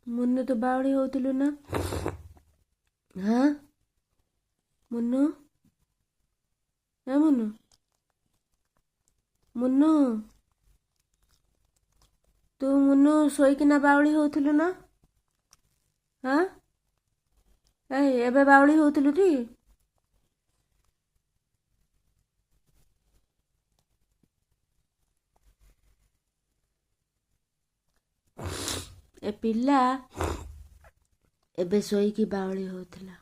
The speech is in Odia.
ମୁନୁ ତୁ ବାଉଳି ହଉଥିଲୁ ନା? ହଁ ମୁନୁ, ମୁନୁ ମୁନୁ ତୁ ମୁନୁ ଶୋଇକିନା ବାଉଳି ହଉଥିଲୁ ନା? ହଁ ଏବେ ବାଉଳି ହଉଥିଲୁ ଟି? ଏ ପିଲା ଏବେ ଶୋଇକି ବାଉଳି ହଉଥିଲା।